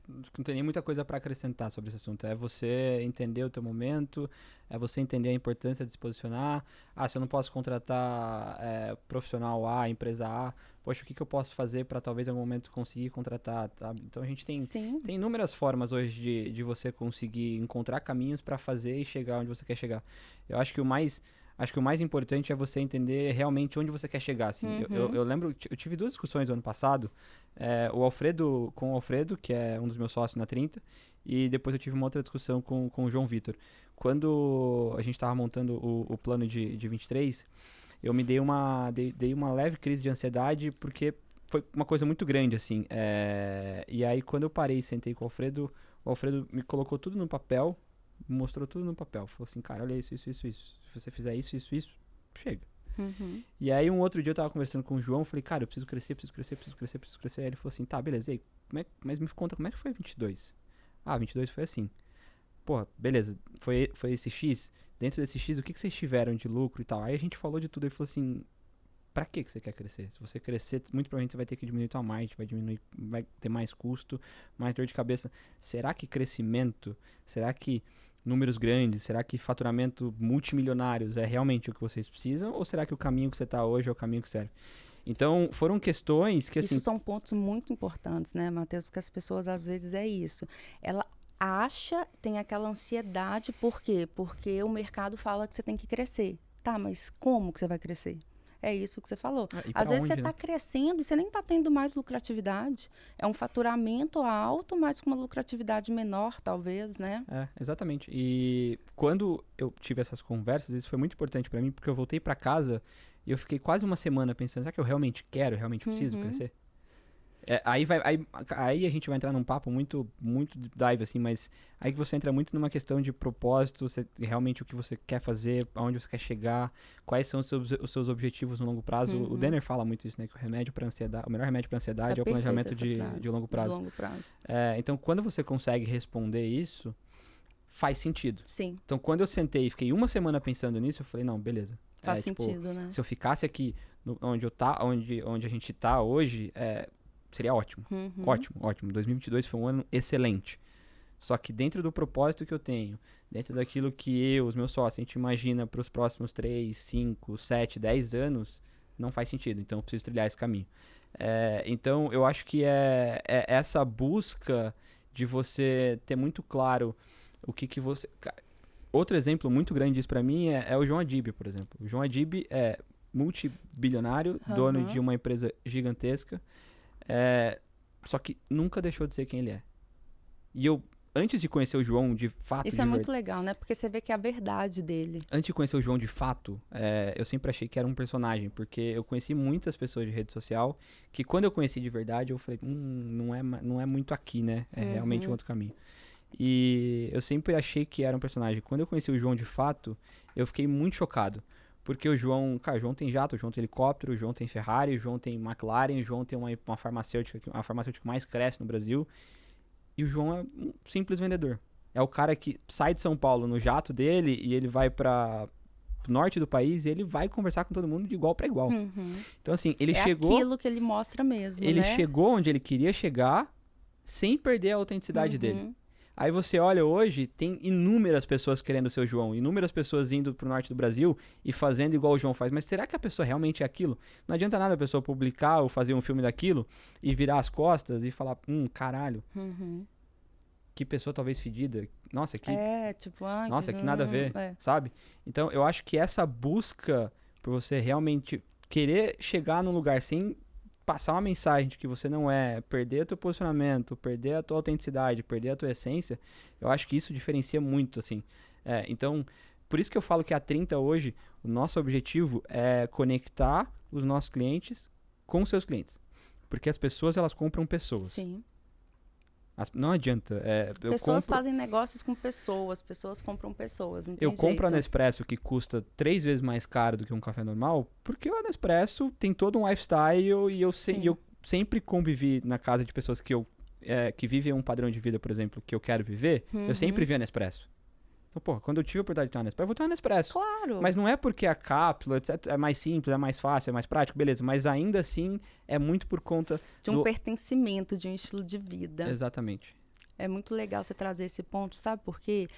Não tem nem muita coisa para acrescentar sobre esse assunto. É você entender o teu momento, é você entender a importância de se posicionar. Se eu não posso contratar profissional A, empresa A, poxa, o que eu posso fazer para talvez em algum momento conseguir contratar, tá? Então, a gente tem inúmeras formas hoje de você conseguir encontrar caminhos para fazer e chegar onde você quer chegar. Eu acho que o mais importante é você entender realmente onde você quer chegar, assim. Uhum. Eu lembro, eu tive 2 discussões no ano passado, com o Alfredo, que é um dos meus sócios na 30, e depois eu tive uma outra discussão com o João Vitor. Quando a gente estava montando o plano de 23, eu me dei uma leve crise de ansiedade, porque foi uma coisa muito grande, assim. E aí, quando eu parei e sentei com o Alfredo me colocou tudo no papel, mostrou tudo no papel. Falou assim, cara, olha isso. Se você fizer isso, chega. Uhum. E aí, um outro dia eu tava conversando com o João, falei, cara, eu preciso crescer. Aí ele falou assim, tá, beleza, e aí, mas me conta, como é que foi 22? 22 foi assim. Porra, beleza, foi esse X. Dentro desse X, o que vocês tiveram de lucro e tal? Aí a gente falou de tudo, ele falou assim, pra que você quer crescer? Se você crescer, muito provavelmente você vai ter que diminuir tua margem, vai ter mais custo, mais dor de cabeça. Será que crescimento, será que números grandes, será que faturamento multimilionários é realmente o que vocês precisam? Ou será que o caminho que você está hoje é o caminho que serve? Então, foram questões que, assim... Isso são pontos muito importantes, né, Matheus? Porque as pessoas, às vezes, é isso. Ela acha, tem aquela ansiedade, por quê? Porque o mercado fala que você tem que crescer. Tá, mas como que você vai crescer? É isso que você falou. Às vezes você está crescendo e você nem está tendo mais lucratividade. É um faturamento alto, mas com uma lucratividade menor, talvez, né? Exatamente. E quando eu tive essas conversas, isso foi muito importante para mim, porque eu voltei para casa e eu fiquei quase uma semana pensando, será que eu realmente quero, realmente preciso crescer? Aí a gente vai entrar num papo muito, muito dive, assim, mas aí que você entra muito numa questão de propósito, realmente o que você quer fazer, aonde você quer chegar, quais são os seus objetivos no longo prazo. O Denner fala muito isso, né? Que o melhor remédio para ansiedade é o planejamento de longo prazo. Então, quando você consegue responder isso, faz sentido. Sim. Então, quando eu sentei e fiquei uma semana pensando nisso, eu falei, não, beleza. Faz sentido, né? Se eu ficasse aqui onde a gente tá hoje, seria ótimo. Ótimo. 2022 foi um ano excelente. Só que dentro do propósito que eu tenho, dentro daquilo que os meus sócios, a gente imagina para os próximos 3, 5, 7, 10 anos, não faz sentido. Então, eu preciso trilhar esse caminho. Então, eu acho que é essa busca de você ter muito claro o que você... Outro exemplo muito grande disso para mim é o João Adib, por exemplo. O João Adib é multibilionário, dono de uma empresa gigantesca, só que nunca deixou de ser quem ele é. E eu, antes de conhecer o João de fato... Isso é muito legal, né? Porque você vê que é a verdade dele. Antes de conhecer o João de fato, eu sempre achei que era um personagem, porque eu conheci muitas pessoas de rede social que quando eu conheci de verdade, eu falei, não é muito aqui, né? É realmente um outro caminho. E eu sempre achei que era um personagem. Quando eu conheci o João de fato, eu fiquei muito chocado. Porque o João tem jato, o João tem helicóptero, o João tem Ferrari, o João tem McLaren, o João tem uma farmacêutica, a farmacêutica que mais cresce no Brasil. E o João é um simples vendedor. É o cara que sai de São Paulo no jato dele e ele vai para o norte do país e ele vai conversar com todo mundo de igual para igual. Então, assim, ele chegou... É aquilo que ele mostra mesmo, Ele chegou onde ele queria chegar sem perder a autenticidade dele. Aí você olha hoje, tem inúmeras pessoas querendo ser o João, inúmeras pessoas indo pro norte do Brasil e fazendo igual o João faz. Mas será que a pessoa realmente é aquilo? Não adianta nada a pessoa publicar ou fazer um filme daquilo e virar as costas e falar, caralho, que pessoa talvez fedida. Nossa, que... tipo... Ai, nossa, que nada a ver, sabe? Então, eu acho que essa busca por você realmente querer chegar num lugar sem passar uma mensagem de que você não é, perder o teu posicionamento, perder a tua autenticidade, perder a tua essência, eu acho que isso diferencia muito, assim. Então, por isso que eu falo que a 30 hoje, o nosso objetivo é conectar os nossos clientes com os seus clientes. Porque as pessoas, elas compram pessoas. Sim. Não adianta. Pessoas fazem negócios com pessoas compram pessoas. Não tem eu compro a jeito. Nespresso que custa 3 vezes mais caro do que um café normal, porque a Nespresso tem todo um lifestyle e eu sempre convivi na casa de pessoas que vivem um padrão de vida, por exemplo, que eu quero viver, eu sempre vi a Nespresso. Então, pô, quando eu tive a oportunidade de ter uma Nespresso, eu vou ter uma Nespresso. Claro. Mas não é porque a cápsula, etc., é mais simples, é mais fácil, é mais prático, beleza. Mas ainda assim, é muito por conta de um pertencimento, de um estilo de vida. Exatamente. É muito legal você trazer esse ponto, sabe por quê?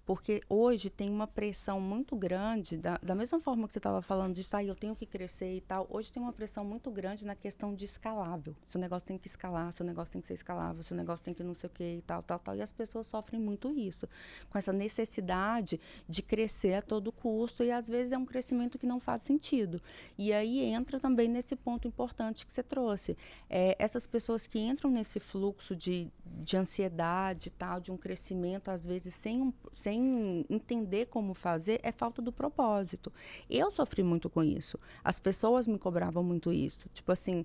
Porque hoje tem uma pressão muito grande, da mesma forma que você estava falando de eu tenho que crescer e tal, hoje tem uma pressão muito grande na questão de escalável. Seu negócio tem que escalar, seu negócio tem que ser escalável, seu negócio tem que não sei o quê e tal. E as pessoas sofrem muito isso, com essa necessidade de crescer a todo custo e às vezes é um crescimento que não faz sentido. E aí entra também nesse ponto importante que você trouxe. Essas pessoas que entram nesse fluxo de ansiedade e tal, de um crescimento, às vezes sem entender como fazer, é falta do propósito. Eu sofri muito com isso. As pessoas me cobravam muito isso. Tipo assim,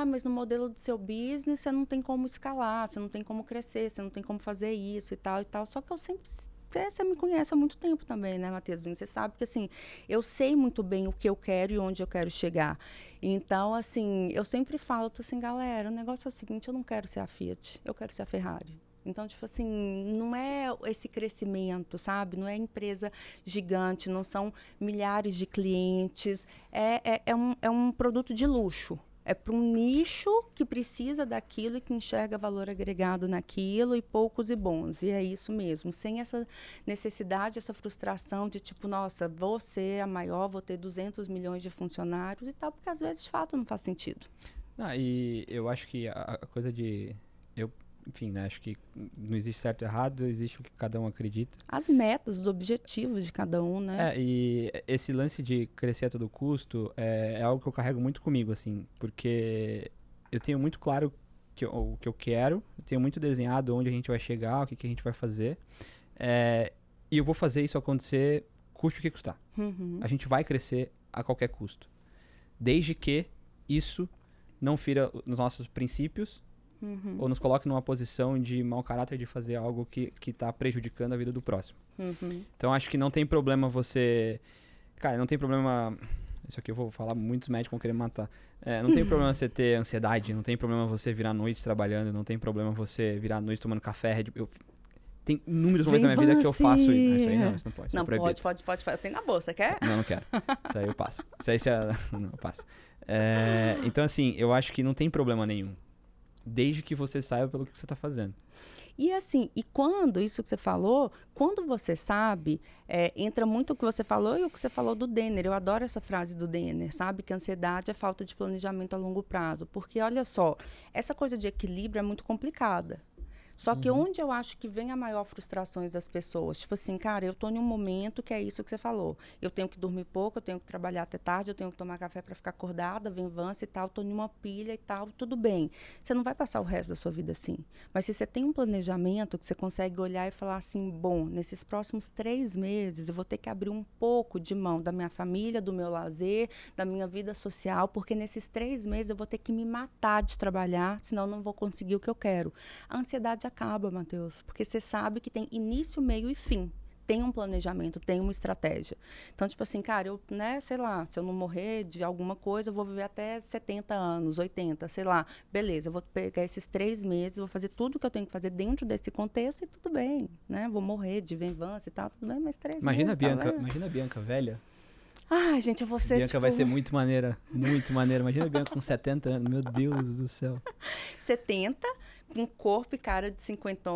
mas no modelo do seu business você não tem como escalar, você não tem como crescer, você não tem como fazer isso e tal e tal. Só que eu sempre... Você me conhece há muito tempo também, né, Matheus? Você sabe que, assim, eu sei muito bem o que eu quero e onde eu quero chegar. Então, assim, eu sempre falo assim, galera, o negócio é o seguinte, eu não quero ser a Fiat, eu quero ser a Ferrari. Então, tipo assim, não é esse crescimento, sabe? Não é empresa gigante, não são milhares de clientes. É um produto de luxo. É para um nicho que precisa daquilo e que enxerga valor agregado naquilo e poucos e bons. E é isso mesmo. Sem essa necessidade, essa frustração de tipo, nossa, vou ser a maior, vou ter 200 milhões de funcionários e tal, porque às vezes, de fato, não faz sentido. E eu acho que a coisa de... Enfim, né, acho que não existe certo e errado, existe o que cada um acredita. As metas, os objetivos de cada um, né? E esse lance de crescer a todo custo é algo que eu carrego muito comigo, assim, porque eu tenho muito claro o que eu quero, eu tenho muito desenhado onde a gente vai chegar, o que a gente vai fazer, e eu vou fazer isso acontecer, custe o que custar. A gente vai crescer a qualquer custo, desde que isso não fira os nossos princípios, ou nos coloque numa posição de mau caráter de fazer algo que está prejudicando a vida do próximo. Então, acho que não tem problema você... Cara, não tem problema... Isso aqui eu vou falar, muitos médicos vão querer matar. Não tem problema você ter ansiedade, não tem problema você virar à noite trabalhando, não tem problema você virar à noite tomando café. Tem inúmeros momentos da minha vida que eu faço isso. Isso aí não, isso não pode. Não, pode. Eu tenho na bolsa, quer? Não quero. Isso aí eu passo. Não, eu passo. Então, assim, eu acho que não tem problema nenhum. Desde que você saiba pelo que você está fazendo. E assim, isso que você falou, quando você sabe, entra muito o que você falou e o que você falou do Denner. Eu adoro essa frase do Denner, sabe? Que a ansiedade é falta de planejamento a longo prazo. Porque, olha só, essa coisa de equilíbrio é muito complicada. Só que onde eu acho que vem a maior frustrações das pessoas, tipo assim, cara, eu tô em um momento que é isso que você falou. Eu tenho que dormir pouco, eu tenho que trabalhar até tarde, eu tenho que tomar café para ficar acordada, vem Vance e tal, tô em uma pilha e tal, tudo bem. Você não vai passar o resto da sua vida assim. Mas se você tem um planejamento que você consegue olhar e falar assim, bom, nesses próximos 3 meses eu vou ter que abrir um pouco de mão da minha família, do meu lazer, da minha vida social, porque nesses 3 meses eu vou ter que me matar de trabalhar, senão eu não vou conseguir o que eu quero. A ansiedade acaba, Matheus, porque você sabe que tem início, meio e fim. Tem um planejamento, tem uma estratégia. Então, tipo assim, cara, eu, né, sei lá, se eu não morrer de alguma coisa, eu vou viver até 70 anos, 80, sei lá. Beleza, eu vou pegar esses 3 meses, vou fazer tudo que eu tenho que fazer dentro desse contexto e tudo bem, né? Vou morrer de venvança e tal, tudo bem, mas 3 meses. Imagina a Bianca velha. Ai, gente, eu vou ser, Bianca vai ser muito maneira, muito maneira. Imagina a Bianca com 70 anos, meu Deus do céu. 70, com corpo e cara de 50,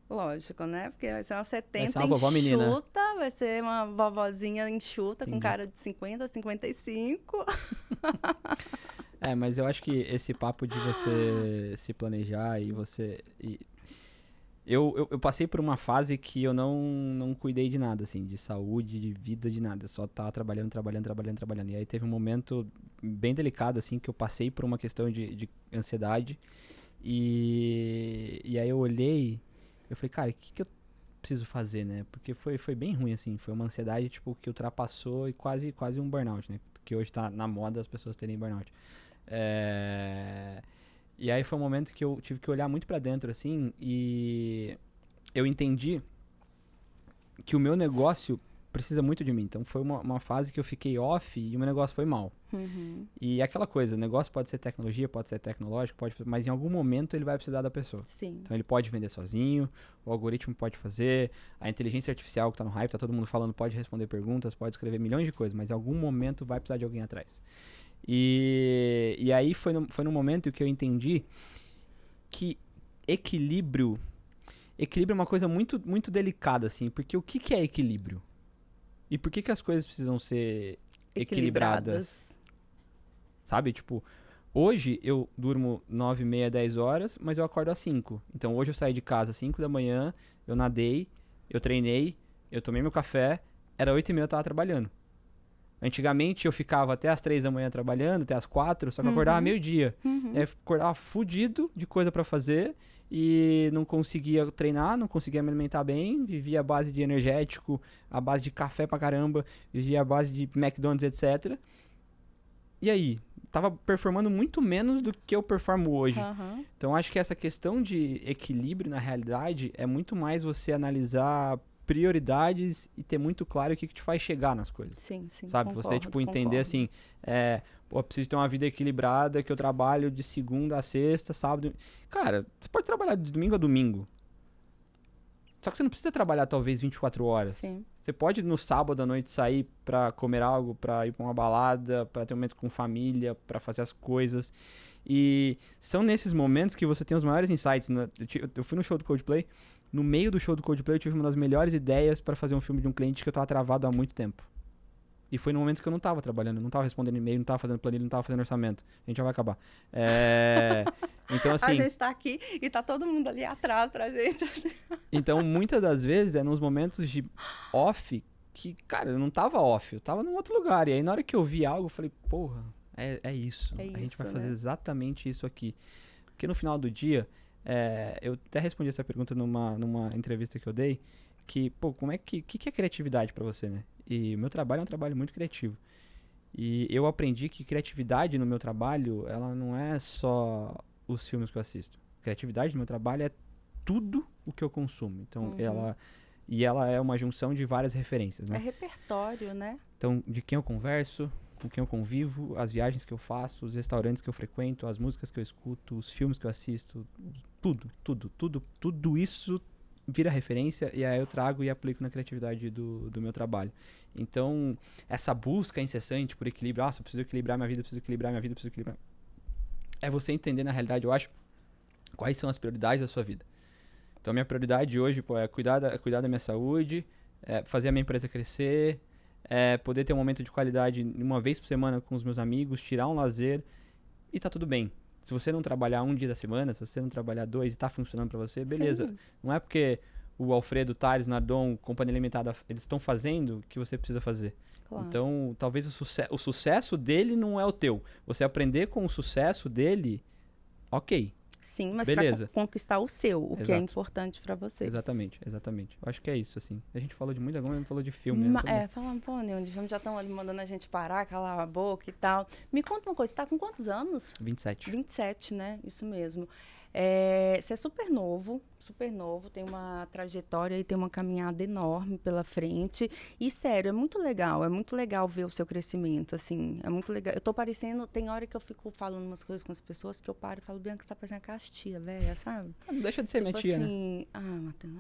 Lógico, né? Porque vai ser uma Vai 70 ser uma vovó menina. enxuta, vai ser uma vovozinha enxuta com Entendi. cara de 50, 55. Mas eu acho que esse papo de você se planejar e você... Eu passei por uma fase que eu não cuidei de nada, assim, de saúde, de vida, de nada. Só tava trabalhando. E aí teve um momento bem delicado, assim, que eu passei por uma questão de ansiedade. E aí eu olhei, eu falei, cara, o que eu preciso fazer, né? Porque foi bem ruim, assim. Foi uma ansiedade, tipo, que ultrapassou e quase um burnout, né? Que hoje tá na moda as pessoas terem burnout. E aí foi um momento que eu tive que olhar muito pra dentro, assim, e eu entendi que o meu negócio precisa muito de mim. Então foi uma fase que eu fiquei off e o meu negócio foi mal. Uhum. E aquela coisa, o negócio pode ser tecnologia, pode ser tecnológico, mas em algum momento ele vai precisar da pessoa. Sim. Então ele pode vender sozinho, o algoritmo pode fazer, a inteligência artificial que tá no hype, tá todo mundo falando, pode responder perguntas, pode escrever milhões de coisas, mas em algum momento vai precisar de alguém atrás. E aí foi no momento que eu entendi que equilíbrio é uma coisa muito, muito delicada, assim, porque o que é equilíbrio? E por que as coisas precisam ser equilibradas? Sabe? Tipo, hoje eu durmo 9h30, 10 horas, mas eu acordo às 5. Então hoje eu saí de casa às 5 da manhã, eu nadei, eu treinei, eu tomei meu café, era 8h30 eu tava trabalhando. Antigamente eu ficava até às 3 da manhã trabalhando, até às 4, só que eu acordava meio-dia. Aí eu acordava fudido de coisa pra fazer e não conseguia treinar, não conseguia me alimentar bem, vivia à base de energético, à base de café pra caramba, vivia à base de McDonald's, etc. E aí? Tava performando muito menos do que eu performo hoje. Então acho que essa questão de equilíbrio na realidade é muito mais você analisar prioridades e ter muito claro o que te faz chegar nas coisas. Sim, sim. Sabe? Concordo, Você, tipo, entender concordo. assim, preciso ter uma vida equilibrada, que eu trabalho de segunda a sexta, sábado. Cara, você pode trabalhar de domingo a domingo. Só que você não precisa trabalhar talvez 24 horas. Sim. Você pode no sábado à noite sair pra comer algo, pra ir pra uma balada, pra ter um momento com família, pra fazer as coisas. E são nesses momentos que você tem os maiores insights. Né? Eu fui no show do Coldplay. No meio do show do Coldplay eu tive uma das melhores ideias pra fazer um filme de um cliente que eu tava travado há muito tempo. E foi no momento que eu não tava trabalhando, não tava respondendo e-mail, não tava fazendo planilha, não tava fazendo orçamento. A gente já vai acabar. Então, assim... A gente tá aqui e tá todo mundo ali atrás pra gente. Então, muitas das vezes, é nos momentos de off que, cara, eu não tava off, eu tava num outro lugar. E aí, na hora que eu vi algo, eu falei, porra, é isso. A gente vai fazer exatamente isso aqui. Porque no final do dia, eu até respondi essa pergunta numa entrevista que eu dei, que, pô, como é que é criatividade pra você, né? E o meu trabalho é um trabalho muito criativo. E eu aprendi que criatividade no meu trabalho, ela não é só os filmes que eu assisto. Criatividade no meu trabalho é tudo o que eu consumo. Então, ela é uma junção de várias referências, né? É repertório, né? Então, de quem eu converso, com quem eu convivo, as viagens que eu faço, os restaurantes que eu frequento, as músicas que eu escuto, os filmes que eu assisto, tudo isso vira referência e aí eu trago e aplico na criatividade do meu trabalho. Então, essa busca incessante por equilíbrio, eu preciso equilibrar minha vida, é você entender na realidade, eu acho, quais são as prioridades da sua vida. Então, minha prioridade hoje, pô, é cuidar da minha saúde, fazer a minha empresa crescer, poder ter um momento de qualidade uma vez por semana com os meus amigos, tirar um lazer e tá tudo bem. Se você não trabalhar um dia da semana, se você não trabalhar 2 e tá funcionando pra você, beleza. Sim. Não é porque o Alfredo, Thales, Nardon, Companhia Limitada, eles estão fazendo que você precisa fazer. Claro. Então, talvez o sucesso dele não é o teu. Você aprender com o sucesso dele, ok. Sim, mas beleza. Pra conquistar o seu, o que é importante pra você. Exatamente. Eu acho que é isso, assim. A gente falou de muita coisa, mas não falou de filme, né? Falando, pô, Neon, de filme já estão ali mandando a gente parar, calar a boca e tal. Me conta uma coisa, você tá com quantos anos? 27. 27, né? Isso mesmo. Você é super novo, tem uma trajetória e tem uma caminhada enorme pela frente. E, sério, é muito legal ver o seu crescimento, assim, é muito legal. Eu tô parecendo, tem hora que eu fico falando umas coisas com as pessoas que eu paro e falo, Bianca, você tá parecendo a Castia, velha, sabe? Não deixa de ser minha tia, assim, né? Matheus,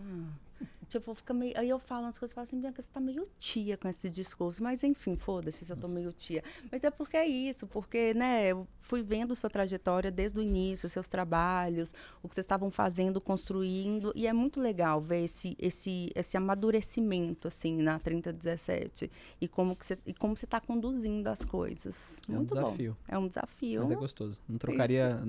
Tipo, fica meio... Aí eu falo umas coisas e falo assim, Bianca, você tá meio tia com esse discurso. Mas, enfim, foda-se se eu tô meio tia. Mas é porque é isso, porque, né, eu fui vendo sua trajetória desde o início, seus trabalhos, o que vocês estavam fazendo, construindo. E é muito legal ver esse amadurecimento, assim, na 3017. E como você tá conduzindo as coisas. É um Muito bom. desafio. É um desafio. Mas é gostoso. Não trocaria,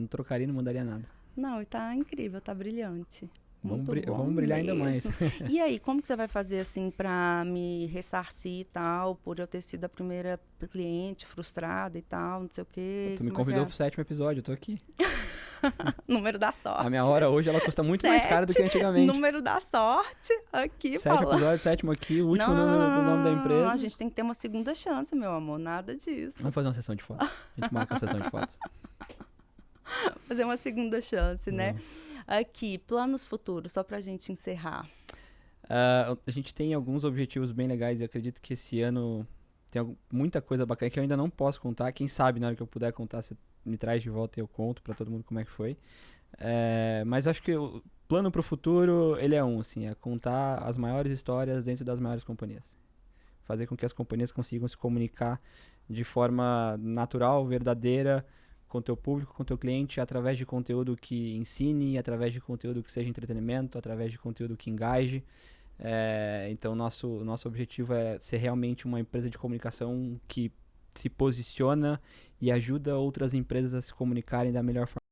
não mudaria nada. Não, e tá incrível, tá brilhante. Muito bom Vamos brilhar ainda mais. E aí, como que você vai fazer, assim, pra me ressarcir e tal, por eu ter sido a primeira cliente frustrada e tal, não sei o quê? Tu me convidou pro 7º episódio, eu tô aqui. Número da sorte. A minha hora hoje, ela custa muito mais caro do que antigamente. Número da sorte, aqui 7º falando. episódio, 7º aqui, o último Não, do nome da empresa. Não, a gente tem que ter uma segunda chance, meu amor, nada disso. Vamos fazer uma sessão de fotos. A gente marca a sessão de fotos. Fazer uma segunda chance, né? Aqui, planos futuros, só pra gente encerrar. A gente tem alguns objetivos bem legais e acredito que esse ano tem muita coisa bacana que eu ainda não posso contar. Quem sabe na hora que eu puder contar, você me traz de volta e eu conto pra todo mundo como é que foi. Mas acho que o plano pro futuro, ele é assim, é contar as maiores histórias dentro das maiores companhias. Fazer com que as companhias consigam se comunicar de forma natural, verdadeira, com o teu público, com o teu cliente, através de conteúdo que ensine, através de conteúdo que seja entretenimento, através de conteúdo que engaje. Então, nosso objetivo é ser realmente uma empresa de comunicação que se posiciona e ajuda outras empresas a se comunicarem da melhor forma